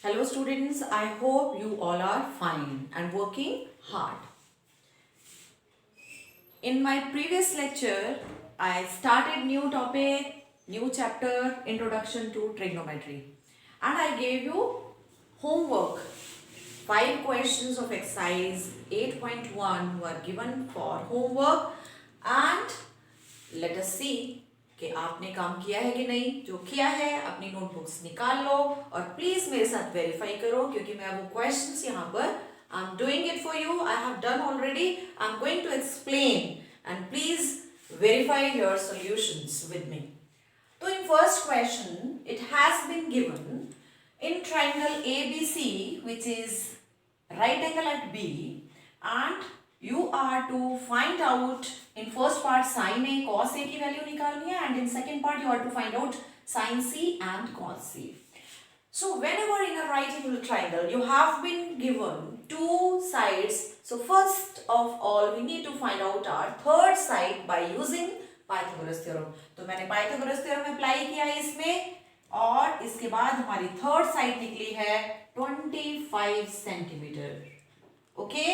Hello students, I hope you all are fine and working hard. In my previous lecture, I started new topic, new chapter, Introduction to Trigonometry, and I gave you homework. 5 questions of exercise 8.1 were given for homework and let us see कि आपने काम किया है कि नहीं. जो किया है अपनी नोटबुक्स निकाल लो और प्लीज मेरे साथ वेरीफाई करो क्योंकि मैं वो क्वेश्चंस यहाँ पर I am doing it for you. I have done already. I am going to explain and please verify your solutions with me. So in first question, it has been given in triangle ABC, which is right angle at B, and you are to find out in first part sin A cos A की value निकालनी है, and in second part you are to find out sin C and cos C. So whenever in a right angle triangle you have been given two sides, so first of all we need to find out our third side by using Pythagoras theorem. तो मैंने Pythagoras theorem apply किया है इसमें और इसके बाद हमारी third side निकली है 25 सेंटीमीटर. ओके,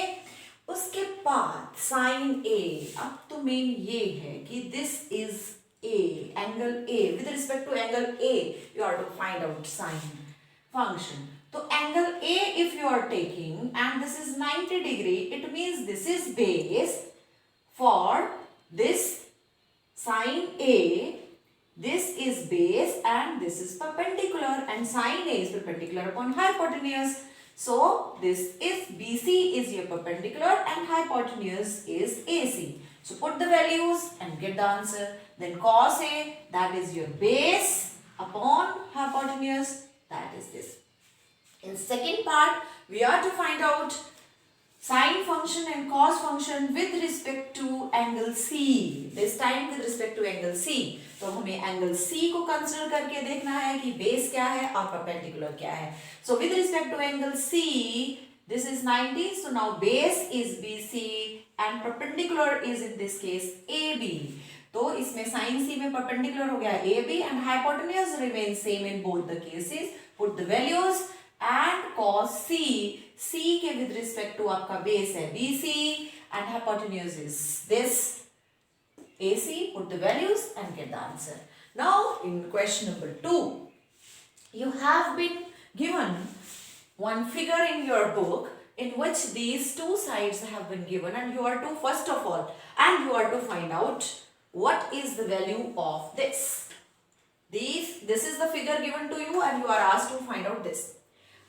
उसके बाद साइन ए. अब तो मेन ये है कि this is A, angle A. With respect to angle A you are to find out sine function. So angle A if you are taking and this is 90 degree, it means this is base for this sin A. This is base and this is perpendicular and sin A is perpendicular upon hypotenuse. So this is BC is your perpendicular and hypotenuse is AC. So put the values and get the answer. Then cos A, that is your base upon hypotenuse. That is this. In second part, we are to find out sine function and cos function with respect to angle C. This time with respect to angle C. तो हमें angle C को consider करके देखना है कि base क्या है और perpendicular क्या है. So with respect to angle C, this is 90. So now base is BC and perpendicular is in this case AB. तो इसमें sin C में perpendicular हो गया AB and hypotenuse remains same in both the cases. Put the values and cos C. C के with respect to आपका base है BC and hypotenuse is this AC. Put the values and get the answer. Now in question number 2, you have been given one figure in your book in which these two sides have been given and you are to first of all and you are to find out what is the value of this. This is the figure given to you and you are asked to find out this.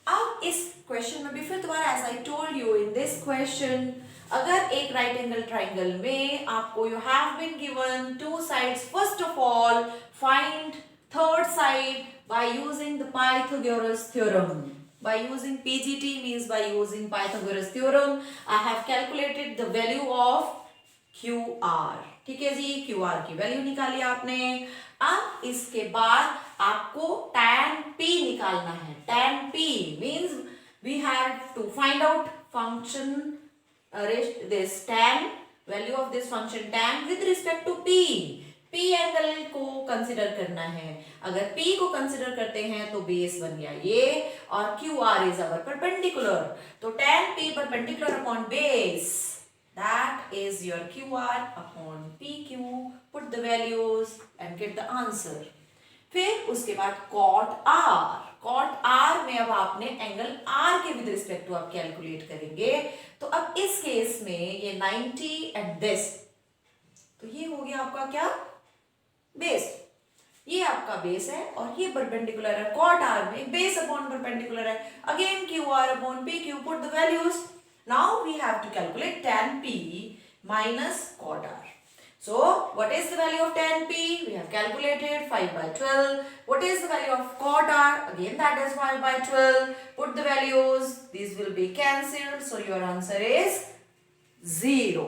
अब इस question में भी फिर दोबारा as I told you in this question, अगर एक right angle triangle में आपको you have been given two sides, first of all find third side by using the Pythagoras theorem. By using PGT means by using Pythagoras theorem. I have calculated the value of QR. ठीक है जी, QR की value निकाली आपने. अब इसके बाद आपको tan P निकालना है. tan P means we have to find out function this tan value of this function tan with respect to P. P angle को कंसिडर करना है. अगर P को कंसिडर करते हैं तो बेस बन गया ये और QR is our perpendicular. तो tan P perpendicular upon base, that is your QR upon PQ. Put the values and get the answer. फिर उसके बाद cot R. cot R में अब आपने एंगल R के विद रिस्पेक्ट टू आप calculate करेंगे. तो अब इस केस में ये 90 एंड दिस, तो ये हो गया आपका क्या, बेस. ये आपका बेस है और ये परपेंडिकुलर है. cot R में बेस अपॉन परपेंडिकुलर है. Again QR upon PQ. Put the values. Now we have to calculate tan P minus cot R. So what is the value of tan P? We have calculated 5 by 12. What is the value of cot R? Again that is 5 by 12. Put the values. These will be cancelled. So your answer is 0.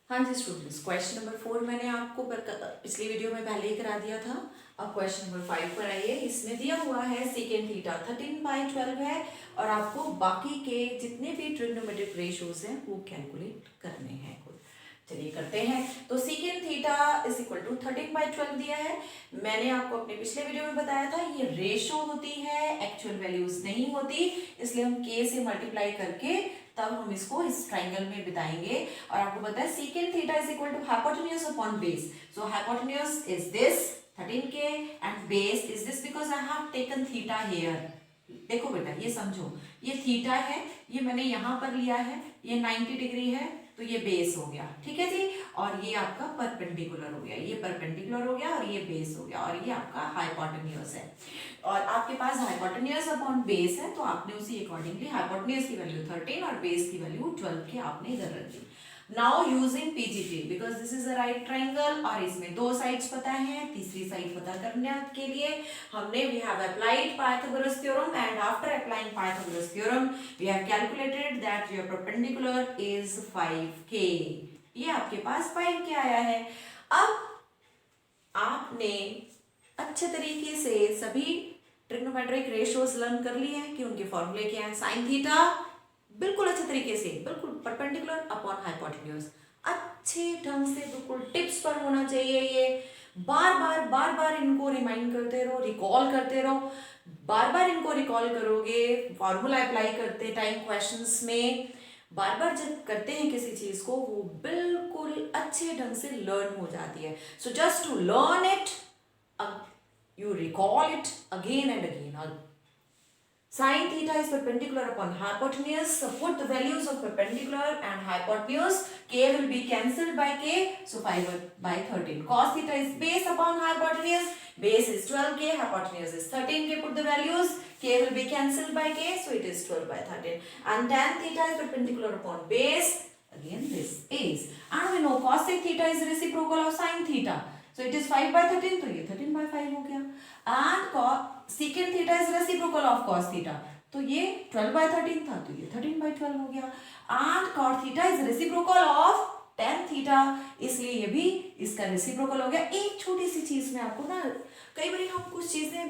हाँ जी students, question number 4 मैंने आपको पिछली video में पहले ही करा दिया था. अब क्वेश्चन नंबर 5 पर आइए. इसमें दिया हुआ है सेकेंड थीटा 13 बाई 12 है और आपको बाकी के जितने भी ट्रिग्नोमेट्रिक रेशियोज हैं वो कैलकुलेट करने हैं. चलिए करते हैं। तो secant theta is equal to 13/12 दिया है। मैंने आपको अपने पिछले वीडियो में बताया था ये रेशो होती है, एक्चुअल वैल्यूज नहीं होती, इसलिए हम k से मल्टीप्लाई करके तब हम इसको इस ट्राइंगल में बिताएंगे। और आपको पता है secant theta is equal to hypotenuse upon base. So hypotenuse is this 13k and base is this because I have taken theta here. देखो बेटा ये समझो, ये थीटा है, ये मैंने यहाँ पर लिया है, ये 90 डिग्री है, तो ये बेस हो गया, ठीक है जी। और ये आपका परपेंडिकुलर हो गया, ये परपेंडिकुलर हो गया और ये बेस हो गया, और ये आपका हाइपोटेन्यूज है। और आपके पास हाइपोटेन्यूज अपॉन बेस है, तो आपने उसी अकॉर्डिंगली हाइपोटेन्यूज की वैल्यू 13 और बेस की वैल्यू 12 के आपने इधर रख दी। Now using PGT because this is a right triangle और इसमें दो साइड्स पता है, तीसरी साइड पता करने के लिए हमने we have applied Pythagoras theorem and after applying Pythagoras theorem we have calculated that your perpendicular is 5k। ये आपके पास 5k आया है। अब आपने अच्छे तरीके से सभी ट्रिग्नोमेट्रिक रेशियोज लर्न कर लिए हैं कि उनके फॉर्मूले क्या हैं। साइन थीटा बिल्कुल अच्छे तरीके से, बिल्कुल परपेंडिकुलर अपॉन हाइपोटेन्यूज, अच्छे ढंग से बिल्कुल टिप्स पर होना चाहिए। ये बार बार इनको रिमाइंड करते रहो, रिकॉल करते रहो। बार बार इनको रिकॉल करोगे, फॉर्मूला अप्लाई करते टाइम क्वेश्चंस में बार बार जब करते हैं किसी चीज को, वो बिल्कुल अच्छे ढंग से लर्न हो जाती है। So just to learn it you recall it again and again. Sin theta is perpendicular upon hypotenuse. So put the values of perpendicular and hypotenuse. K will be cancelled by K. So 5/13. Cos theta is base upon hypotenuse. Base is 12K. Hypotenuse is 13K. Put the values. K will be cancelled by K. So it is 12/13. And tan theta is perpendicular upon base. Again this is. And we know cosec theta is reciprocal of sin theta. So it is 5/13, तो ये 13/5 हो गया। And secant theta is reciprocal of cos theta, तो ये 12/13 था, तो ये 13/12 हो गया। And cot theta is reciprocal of tan theta, इसलिए ये भी इसका रेसिप्रोकल हो गया। एक छोटी सी चीज में आपको ना, कई बार हम कुछ चीजें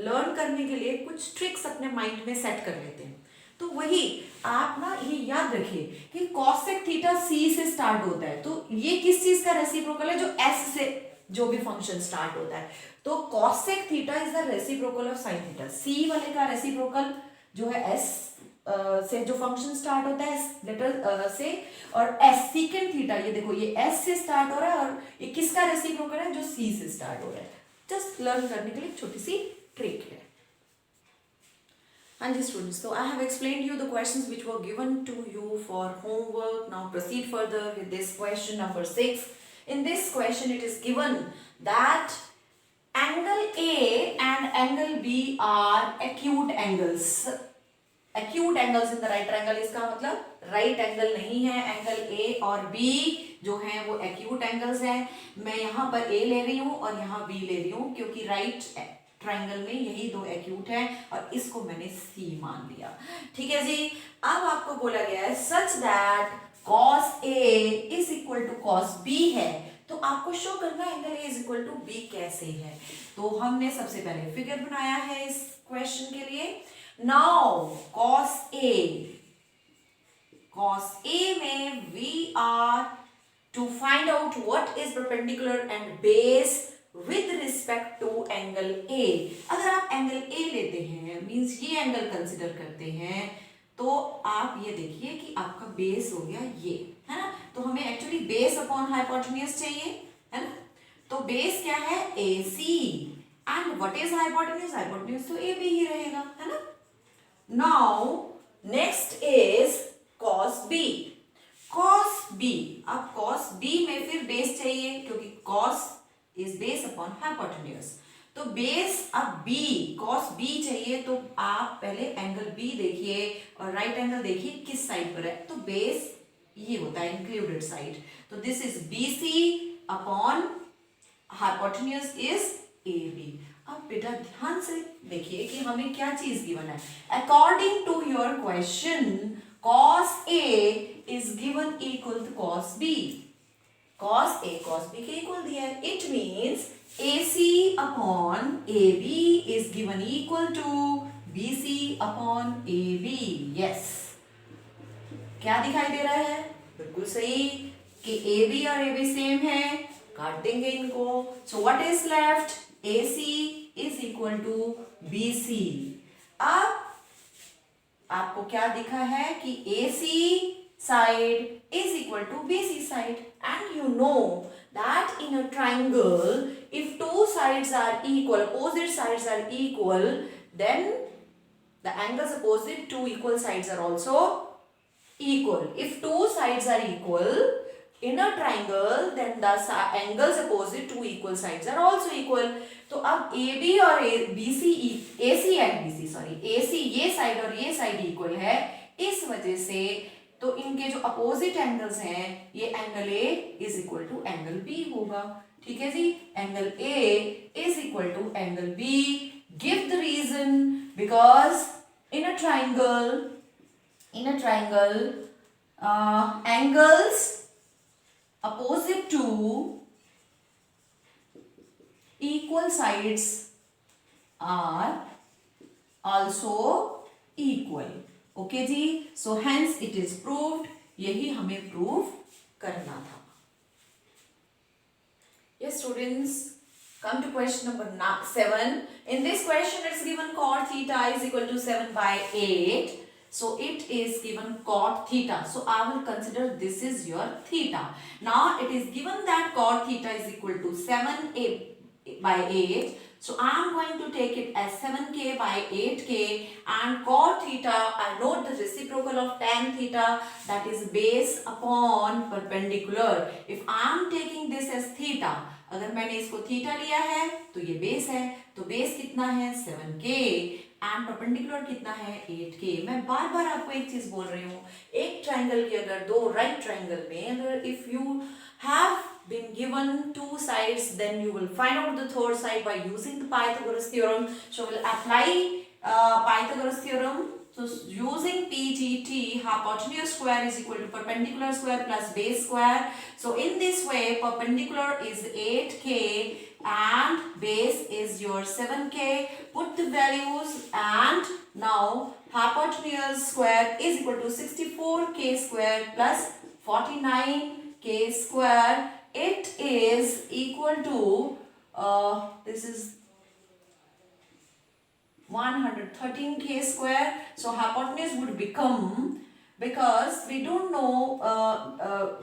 लर्न करने के लिए कुछ ट्रिक्स अपने माइंड में सेट कर लेते हैं, तो वही आप ना ये याद रखिए कि cosec थीटा c से स्टार्ट होता है, तो ये किस चीज का रेसिप्रोकल है, जो s से जो भी फंक्शन स्टार्ट होता है। तो cosec theta is the reciprocal of sin theta. c वाले का रेसिप्रोकल जो है s से जो फंक्शन स्टार्ट होता है लेटर से, और s secant थीटा, ये देखो ये s से स्टार्ट हो रहा है, और ये किसका रेसिप्रोकल है, जो c से स्टार्ट हो रहा है। जस्ट लर्न करने के लिए छोटी सी ट्रिक है। And students, so I have explained you the questions which were given to you for homework. Now proceed further with this question number 6. In this question it is given that angle A and angle B are acute angles. Acute angles in the right triangle, इसका मतलब right angle नहीं है। angle A और B जो हैं वो acute angles हैं। मैं यहाँ पर A ले रही हूँ और यहाँ B ले रही हूँ, क्योंकि right ट्राइंगल में यही दो एक्यूट है, और इसको मैंने C मान लिया, ठीक है जी। अब आपको बोला गया है such that cos A is equal to cos B है, तो आपको शो करना angle A is equal to B कैसे है। तो हमने सबसे पहले फिगर बनाया है इस क्वेश्चन के लिए। नाउ cos A में we are to find out what is perpendicular and base with respect to angle A। अगर आप एंगल A लेते हैं, मींस ये एंगल कंसिडर करते हैं, तो आप ये देखिए कि आपका बेस हो गया ये, है ना। तो हमें एक्चुअली बेस अपॉन हाइपोटेन्यूज चाहिए, है ना। तो बेस क्या है, AC, and what is hypotenuse, hypotenuse तो AB ही रहेगा, है ना। Now next is cos B। cos B, अब cos B में फिर बेस चाहिए, क्योंकि cos is base upon hypotenuse। तो बेस अब B, cos B चाहिए, तो आप पहले एंगल B देखिए और राइट एंगल देखिए किस साइड पर है। तो बेस ये होता है इंक्लूडेड साइड, तो this is BC upon hypotenuse is AB। अब बेटा ध्यान से देखिए कि हमें क्या चीज गिवन है। According to your question cos A is given equal to cos B। cos A cos B के इक्वल दिया है, it means AC upon AB is given equal to BC upon AB। yes, क्या दिखाई दे रहा है बिल्कुल सही कि AB और AB सेम है, काट देंगे इनको. So what is left? AC is equal to BC. अब आपको क्या दिखा है कि AC side is equal to BC side, and you know that in a triangle if two sides are equal, opposite sides are equal, then the angles opposite two equal sides are also equal. If two sides are equal in a triangle, then the angles opposite two equal sides are also equal. तो अब AB और BC, AC and BC sorry, AC ये side और ये side equal है, इस वजह से तो इनके जो अपोजिट एंगल्स हैं, ये angle A is equal to angle B होगा. ठीक है जी, angle A is equal to angle B. Give the reason. Because in a triangle angles opposite to equal sides are also equal. Okay जी, so hence it is proved. यही हमें prove करना था. Yes students, come to question number 7. In this question it's given cot theta is equal to 7 by 8. So it is given cot theta. So I will consider this is your theta. Now it is given that cot theta is equal to 7 by 8. So I am going to take it as 7k by 8k, and cot theta, I note the reciprocal of tan theta, that is base upon perpendicular. If I am taking this as theta, अगर मैंने इसको theta लिया है तो ये base है, तो base कितना है 7k एंड परपेंडिकुलर कितना है 8k. मैं बार बार आपको एक चीज बोल रही हूँ, एक ट्राइंगल की अगर दो राइट ट्राइंगल में अगर if you have been given two sides, then you will find out the third side by using the Pythagoras theorem. So we'll apply Pythagoras theorem. So using PGT, hypotenuse square is equal to perpendicular square plus base square. So in this way, perpendicular is 8k and base is your 7k. Put the values, and now hypotenuse square is equal to 64k square plus 49k square. It is equal to this is 113k square. So hypotenuse would become, because we don't know,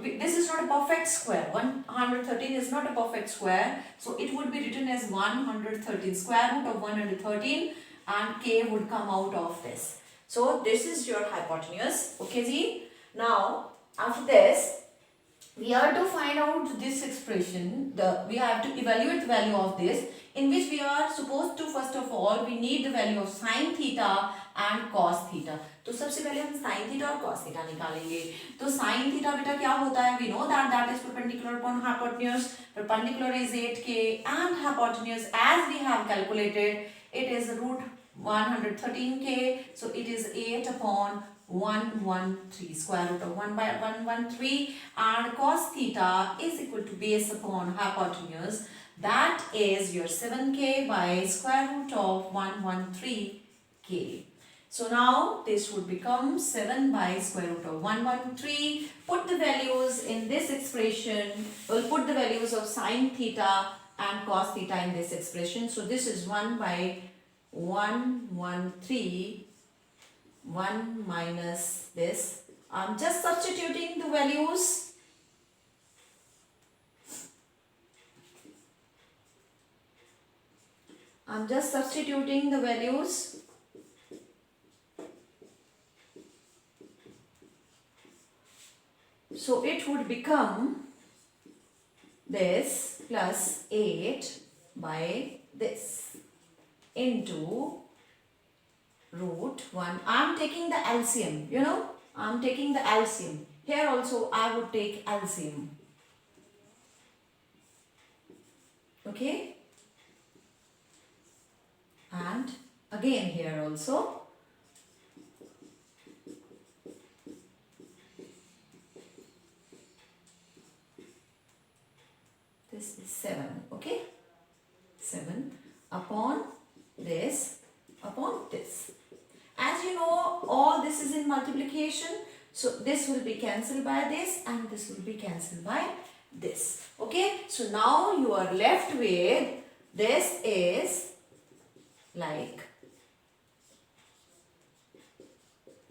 this is not a perfect square, 113 is not a perfect square, so it would be written as 113, square root of 113, and k would come out of this. So this is your hypotenuse. Okay ji. Now after this we have to find out this expression, we have to evaluate the value of this, in which we are supposed to first of all we need the value of sin theta and cos theta. तो सबसे पहले हम sin theta और cos theta निकालेंगे. तो sin theta बेटा क्या होता है? We know that that is perpendicular upon hypotenuse. Perpendicular is 8k and hypotenuse, as we have calculated, it is root 113k. So it is 8 upon 113, square root of 1 by 113, and cos theta is equal to base upon hypotenuse, that is your 7k by square root of 113k. So now this would become 7 by square root of 113. Put the values in this expression. We'll put the values of sin theta and cos theta in this expression. So this is 1 by 113. 1 minus this. I'm just substituting the values. I'm just substituting the values. So it would become this plus 8 by this into root 1. I'm taking the LCM, you know, I'm taking the LCM. Here also I would take LCM. Okay. And again here also. This is 7, okay. 7 upon this upon this. As you know, all this is in multiplication. So this will be cancelled by this and this will be cancelled by this. Okay, so now you are left with this is like,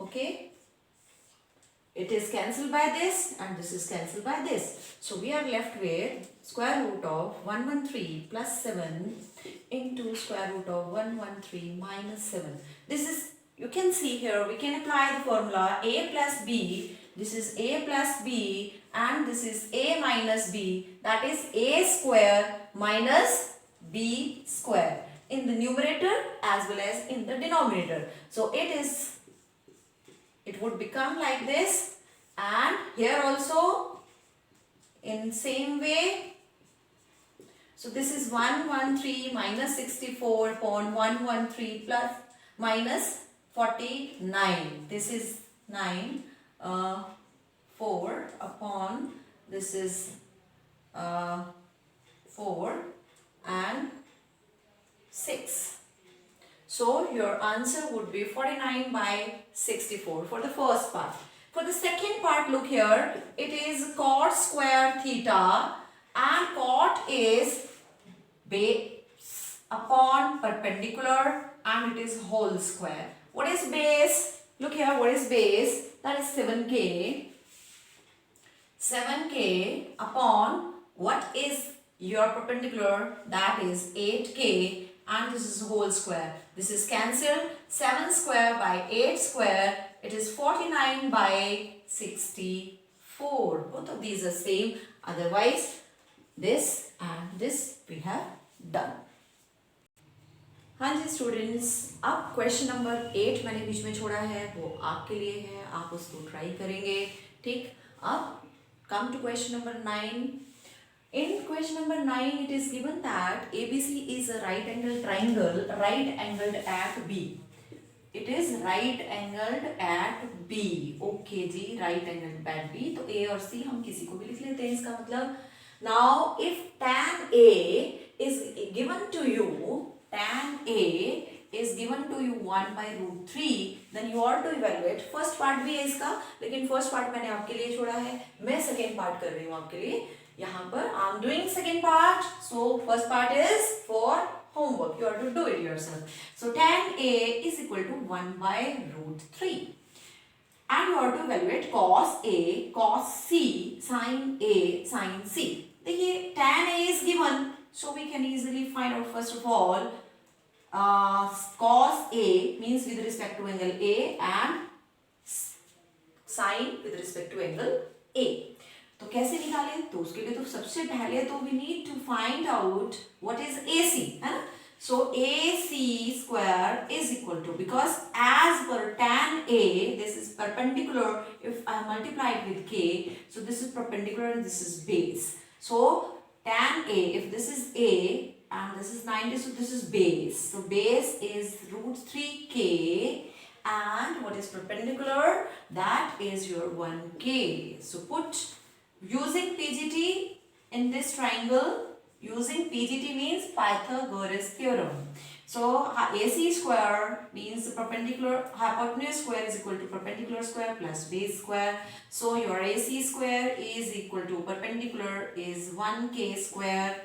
okay, it is cancelled by this and this is cancelled by this. So we are left with square root of 113 plus 7 into square root of 113 minus 7. This is, you can see here, we can apply the formula a plus b. This is a plus b and this is a minus b. That is a square minus b square in the numerator as well as in the denominator. So it would become like this, and here also in same way. So this is 113 minus 64 upon 113 plus minus 49. This is 9, 4 upon this is 4 and 6. So your answer would be 49 by 64 for the first part. For the second part, look here, it is cot square theta and cot is base upon perpendicular and it is whole square. What is base? Look here, what is base? That is 7k. 7k upon what is your perpendicular? That is 8k. And this is whole square. This is cancelled. 7 square by 8 square. It is 49 by 64. Both of these are same. Otherwise, this and this we have done. हाँ जी students, अब question number 8 मैंने बीच में छोड़ा है, वो आपके लिए है, आप उसको ट्राई करेंगे. ठीक, अब come to question number 9. In question number 9, it is given that ABC is a right angled triangle, right angled at B. It is right angled at B. Okay ji, right angled at B. तो A और C हम किसी को भी लिख लेते हैं इसका मतलब. Now, if tan A is given to you, tan A is given to you 1 by root 3, then you are to evaluate. First part भी है इसका, लेकिन first part मैंने आपके लिए छोड़ा है, मैं second part कर रही हूँ आपके लिए. यहाँ पर I am doing second part, so first part is for homework. You have to do it yourself. So tan A is equal to 1 by root 3. And you have to evaluate cos A, cos C, sin A, sin C. देखिए tan A is given, so we can easily find out first of all cos A means with respect to angle A and sin with respect to angle A. तो कैसे निकालें? तो उसके लिए तो सबसे पहले तो we need to find out what is AC, है ना? So AC square is equal to, because as per tan A, this is perpendicular. If I multiply it with K, so this is perpendicular and this is base. So tan A, if this is A and this is 90, so this is base. So base is root 3K. And what is perpendicular? That is your 1K. So put using PGT in this triangle. Using PGT means Pythagoras theorem. So AC square means perpendicular, hypotenuse square is equal to perpendicular square plus base square. So your AC square is equal to perpendicular is 1K square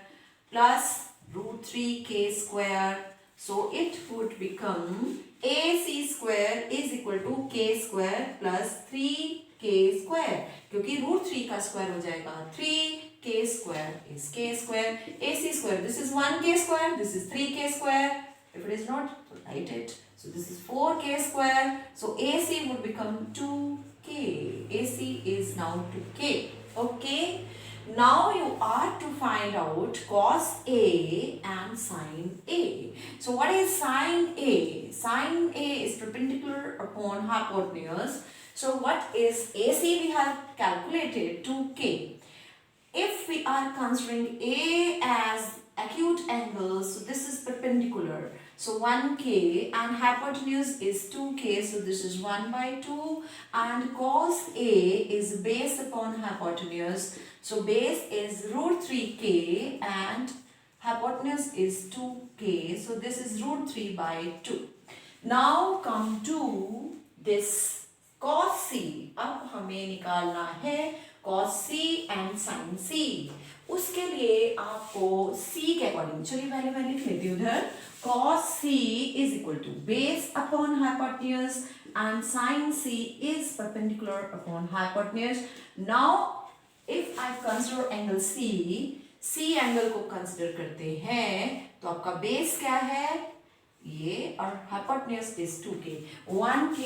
plus root 3K square. So it would become AC square is equal to K square plus 3K square. क्योंकि root 3 का square हो जाएगा 3K square is K square. AC square, this is 1K square, this is 3K square. If it is not, write it. So this is 4K square. So AC would become 2K. AC is now 2K. Okay. Now you are to find out cos A and sin A. So what is sin A? Sin A is perpendicular upon hypotenuse. So what is AC? We have calculated 2K. If we are considering A as acute angle, so this is perpendicular. So 1K and hypotenuse is 2K. So this is 1 by 2. And cos A is base upon hypotenuse. So base is root 3K and hypotenuse is 2K. So this is root 3 by 2. Now come to this cos c, अब हमें निकालना है cos c and sin c। उसके लिए आपको c के according, चलिए पहले मैं लिख लेती हूँ उधर, cos c is equal to base upon hypotenuse and sin c is perpendicular upon hypotenuse. Now if I consider angle c angle को कंसिडर करते हैं तो आपका बेस क्या है ये, और hypotenuse is 2k, 1k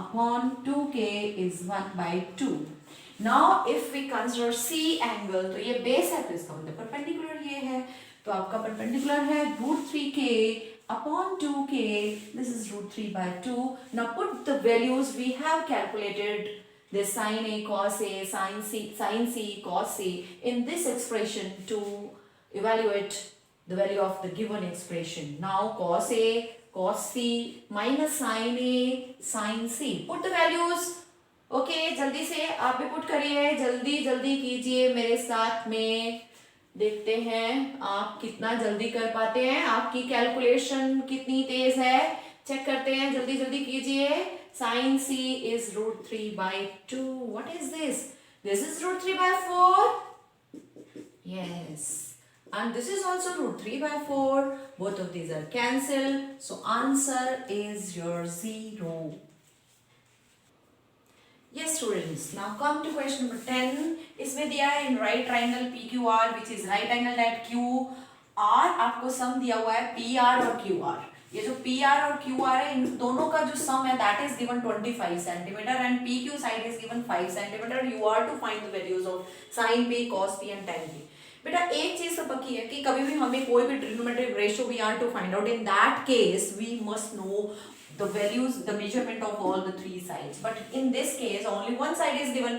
upon 2k is 1/2. Now if we consider c angle, तो ये बेस है तो इसका मतलब परपेंडिकुलर ये है, तो आपका परपेंडिकुलर है √3k upon 2k, this is √3/2. Now put the values we have calculated, this sin a cos a sin c cos c in this expression to evaluate the value of the given expression. Now cos a cos c minus sin a sin c, put the values. Okay जल्दी से आप भी put करिए, जल्दी जल्दी कीजिए मेरे साथ में, देखते हैं आप कितना जल्दी कर पाते हैं, आपकी कैलकुलेशन कितनी तेज है, चेक करते हैं, जल्दी जल्दी कीजिए। sin c is √3/2. What is this? This is √3/4. Yes. And this is also √3/4. Both of these are cancelled. So answer is your 0. Yes students, now come to question number 10. इसमें दिया है in right triangle PQR which is right angled at QR, आपको सम दिया हुआ है PR और QR। ये जो PR और QR है इन दोनों का जो सम है that is given 25 centimeter and PQ side is given 5 centimeter. You are to find the values of sin P, cos P and tan P. बेटा एक चीज तो पक्की है कि कभी भी हमें कोई भी trigonometric ratio we are to find out, in that case we must know the values, the measurement of all the three sides, but in this case only one side is given.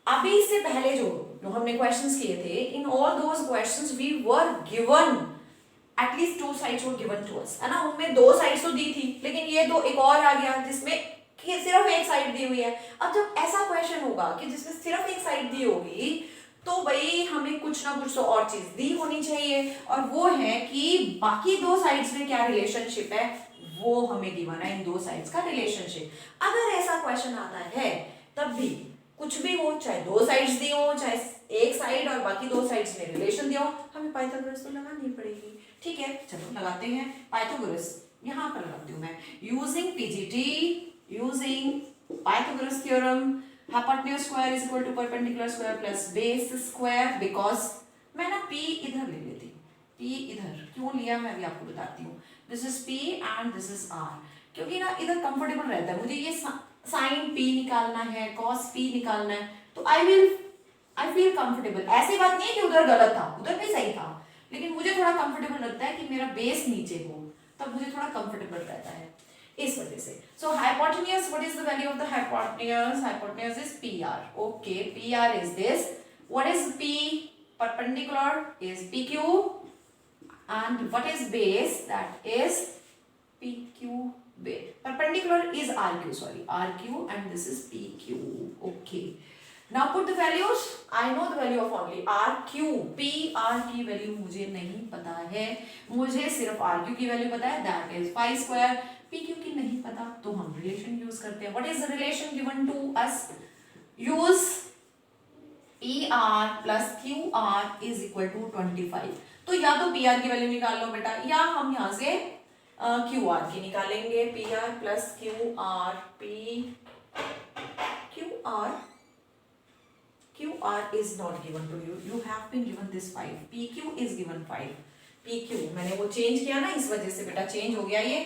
अभी इससे पहले जो हमने questions किए थे, in all those questions we were given at least two sides were given to us, है ना, उनमें दो साइड्स तो दी थी, लेकिन ये दो एक और आ गया जिसमें सिर्फ एक साइड दी हुई है। अब जब ऐसा क्वेश्चन होगा कि जिसमें सिर्फ एक साइड दी होगी तो भाई हमें कुछ ना कुछ तो और चीज दी होनी चाहिए, और वो है कि बाकी दो साइड्स में क्या रिलेशनशिप है वो हमें गिवन है, इन दो साइड्स का रिलेशनशिप। अगर ऐसा क्वेश्चन आता है तब भी कुछ भी हो, चाहे दो साइड्स दी हो चाहे एक साइड और बाकी दो साइड्स में रिलेशन दिया हो, हमें पाइथागोरस तो लगानी पड़ेगी। ठीक है चलो लगाते हैं पाइथागोरस, यहाँ पर लगाती हूँ मैं, using PGT, using Pythagoras theorem, hypotenuse square is equal to perpendicular square plus base square, because मैं ना p इधर ले लेती, p इधर क्यों लिया मैं अभी आपको बताती हूँ। This is p and this is r, क्योंकि ना इधर कंफर्टेबल रहता है, मुझे ये sin p निकालना है, cos p निकालना है, तो आई फील कंफर्टेबल। ऐसी बात नहीं है कि उधर गलत था, उधर भी सही था, लेकिन मुझे थोड़ा कंफर्टेबल लगता है कि मेरा बेस नीचे हो, तब मुझे थोड़ा कंफर्टेबल रहता है इस वजह से। So hypotenuse, what is the value of the hypotenuse? Hypotenuse is PR. Okay PR is this, what is P? Perpendicular is PQ, and what is base? That is PQ base. Perpendicular is RQ, sorry, RQ, and this is PQ. Okay, now put the values. I know the value of only RQ. PR की value मुझे नहीं पता है, मुझे सिर्फ RQ की value पता है, that is 5 square. PQ की नहीं पता तो हम रिलेशन यूज करते हैं। What is the relation given to us? Use PR plus QR is equal to 25. तो या तो PR की वैल्यू निकाल लो बेटा, या हम यहाँ से QR की निकालेंगे। PR plus QR, QR is not given to you. You have been given this 5. PQ is given 5. PQ मैंने वो चेंज किया ना, इस वजह से बेटा चेंज हो गया, ये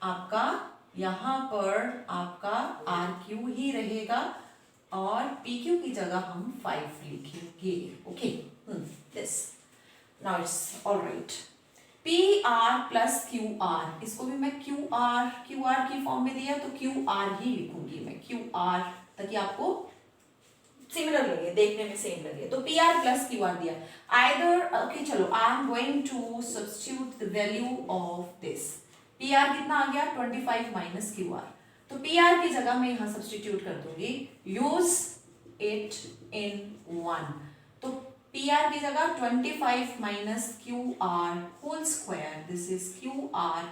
आपका यहाँ पर आपका RQ ही रहेगा और PQ की जगह हम 5 लिखेंगे। Okay this now it's alright. PR plus QR, इसको भी मैं QR की फॉर्म में दिया तो QR ही लिखूंगी मैं, QR, ताकि आपको सिमिलर लगे, देखने में सेम लगे। तो PR प्लस QR दिया, आइदर ओके चलो I am going to substitute the value of this. PR कितना आ गया 25 माइनस QR, तो PR की जगह मैं यहाँ सब्स्टिट्यूट कर दूंगी, यूज इट इन 1, तो PR की जगह 25 minus QR whole square, this is QR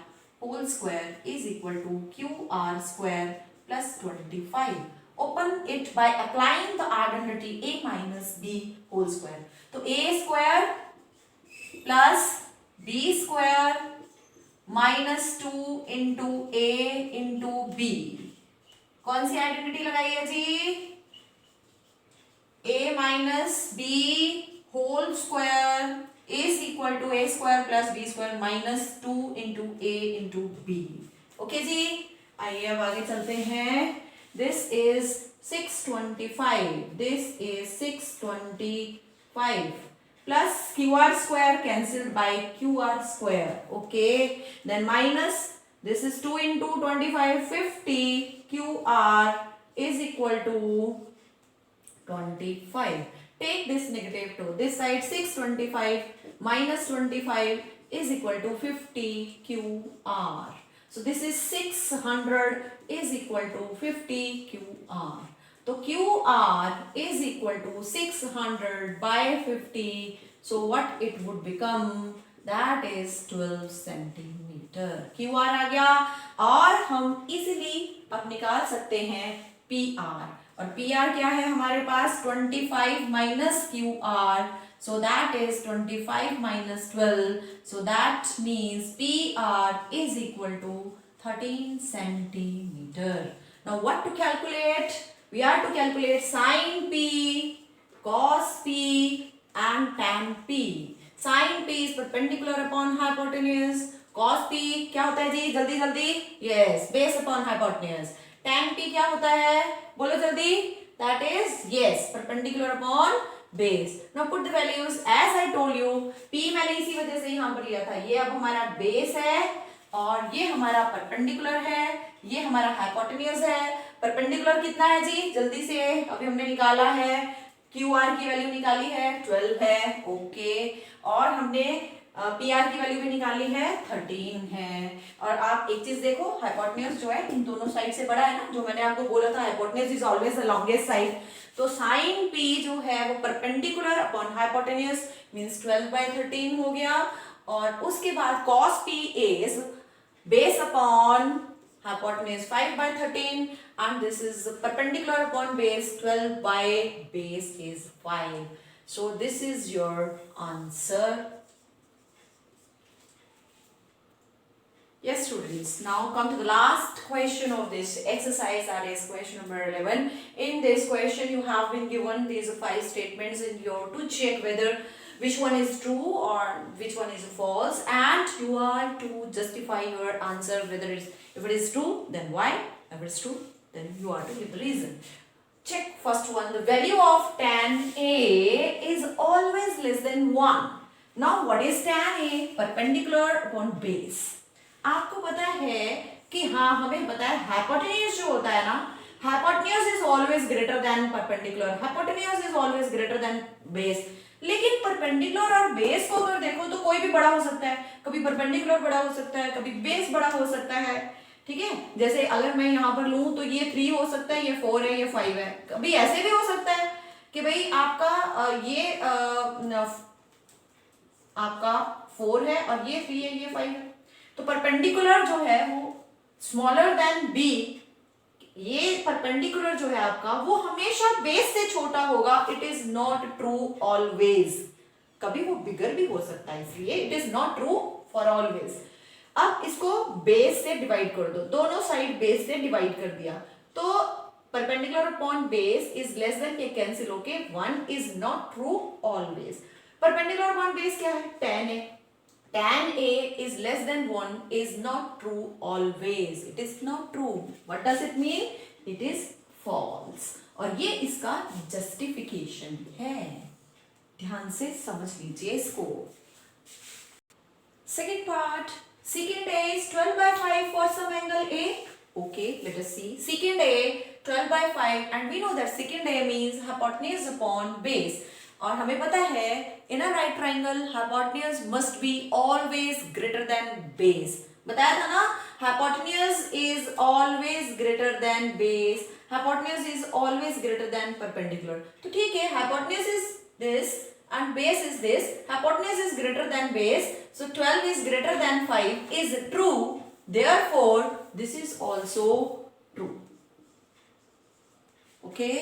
whole square is equal to QR square plus 25. Open it by applying the identity a minus b whole square. तो a square plus b square minus 2 into a into b. कौन सी identity लगाई है जी? a minus b whole square is equal to a square plus b square minus 2 into a into b. Okay जी, आइए अब आगे चलते हैं. This is 625. This is 625 plus qr square cancelled by qr square. Okay, then minus this is 2 into 25, 50. qr is equal to 25. Take this negative to this side. 625 minus 25 is equal to 50 qr. So this is 600 is equal to 50 qr. So qr is equal to 600 by 50. So what it would become? That is 12 centimeter. qr आ गया और हम easily अब निकाल सकते हैं pr. और PR क्या है हमारे पास? 25 minus QR. So that is 25 minus 12. So that means PR is equal to 13 centimeter. Now what to calculate? We are to calculate sin P, cos P and tan P. Sin P is perpendicular upon hypotenuse. Cos P क्या होता है जी? जल्दी जल्दी. Yes, base upon hypotenuse. tan P क्या होता है? बोलो जल्दी. That is yes, perpendicular upon base. Now put the values as I told you. P मैंने इसी वजह से यहाँ पर लिया था. ये अब हमारा base है और ये हमारा perpendicular है. ये हमारा hypotenuse है. Perpendicular कितना है जी? जल्दी से अभी हमने निकाला है. QR की वैल्यू निकाली है 12 है. ओके. और हमने PR की वैल्यू भी निकाली है 13 है. और आप एक चीज देखो, हाइपोटेन्यूज जो है इन दोनों साइड से बड़ा है ना, जो मैंने आपको बोला था hypotenuse is always the longest side. तो साइन P जो है वो perpendicular upon hypotenuse means 12 by 13 हो गया. और उसके बाद cos P is base upon hypotenuse 5 by 13 and this is perpendicular upon base 12 by base is 5. So this is your answer. Yes students, now come to the last question of this exercise, that is question number 11. In this question you have been given these 5 statements and you have to check whether which one is true or which one is false, and you are to justify your answer whether if it is true then why, if it is true then you are to give the reason. Check first one. The value of tan A is always less than 1. Now what is tan A? Perpendicular upon base. आपको पता है कि हाँ हमें पता है hypotenuse जो होता है ना, hypotenuse is always greater than perpendicular, hypotenuse is always greater than base. लेकिन परपेंडिकुलर और बेस को अगर देखो तो कोई भी बड़ा हो सकता है. कभी परपेंडिकुलर बड़ा हो सकता है, कभी बेस बड़ा हो सकता है. ठीक है, जैसे अगर मैं यहाँ पर लूं तो ये 3 हो सकता है, ये 4 है, ये 5 है. कभी ऐसे भी हो सकता है कि भाई आपका ये आपका 4 है और ये 3 है, ये 5 है. तो परपेंडिकुलर जो है वो स्मॉलर देन बी, ये परपेंडिकुलर जो है आपका वो हमेशा बेस से छोटा होगा. It is not true always. कभी वो बिगर भी हो सकता है, इसलिए it is not true for always. अब इसको बेस से डिवाइड कर दो, दोनों साइड बेस से डिवाइड कर दिया तो perpendicular upon base is less than, के कैंसिल होके 1 is not true always. Perpendicular upon base क्या है? tan A. tan A is less than 1 is not true always. It is not true. What does it mean? It is false. और ये इसका justification है. ध्यान से समझ लीजिए इसको. Second part. Secant A is 12 by 5 for some angle A. Okay, let us see. Secant A 12 by 5 and we know that secant A means hypotenuse upon base. और हमें पता है in a right triangle hypotenuse must be always greater than base. बताया था ना, hypotenuse is always greater than base, hypotenuse is always greater than perpendicular. तो ठीक है, hypotenuse is this and base is this, hypotenuse is greater than base, so 12 is greater than 5 is true, therefore this is also true. Okay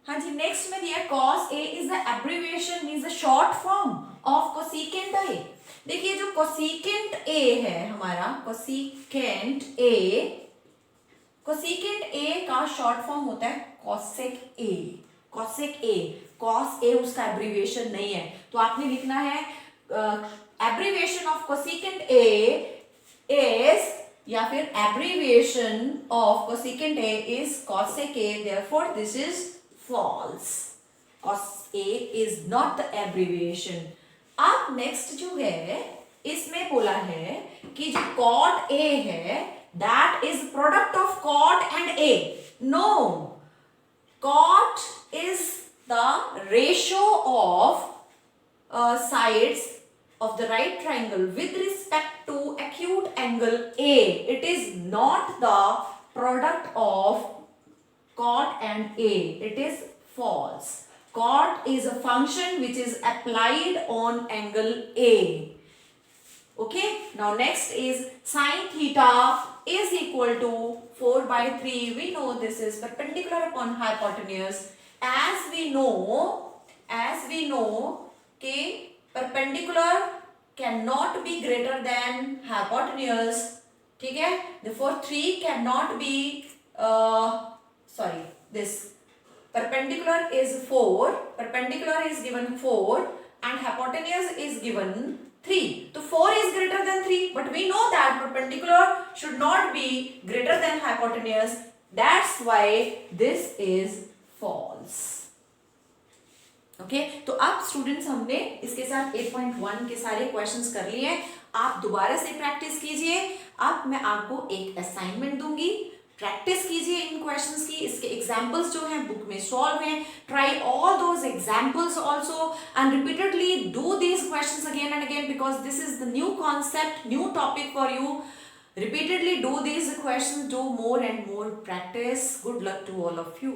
हाँ जी, next में दिया cos A is the abbreviation means the short form of cosecant A. देखिए जो cosecant A है हमारा, cosecant A का short form होता है cosec A. cosec A, cos A उसका एब्रीविएशन नहीं है, तो आपने लिखना है abbreviation of cosecant A is, या फिर abbreviation of cosecant A is cosec A, therefore this is false. cos A is not the abbreviation. अब नेक्स्ट जो है इसमें बोला है कि जो cot A है that is product of cot and A. No, cot is the ratio of sides of the right triangle with respect to acute angle A. It is not the product of cot and A. It is false. Cot is a function which is applied on angle A. Okay, now next is sin theta is equal to 4 by 3. We know this is perpendicular upon hypotenuse. As we know कि perpendicular cannot be greater than hypotenuse. ठीक है, therefore 3 cannot be this perpendicular is 4, perpendicular is given 4 and hypotenuse is given 3. So 4 is greater than 3, but we know that perpendicular should not be greater than hypotenuse. That's why this is false. Okay तो अब students हमने इसके साथ 8.1 के सारे questions कर लिए हैं. आप दोबारा से प्रैक्टिस कीजिए. अब मैं आपको एक असाइनमेंट दूंगी, प्रैक्टिस कीजिए इन क्वेश्चंस की. इसके एग्जांपल्स जो हैं बुक में सॉल्व हैं. Try all those examples also and repeatedly do these questions again and again because this is the new concept, new topic for you. Repeatedly do these questions, do more and more practice. Good luck to all of you.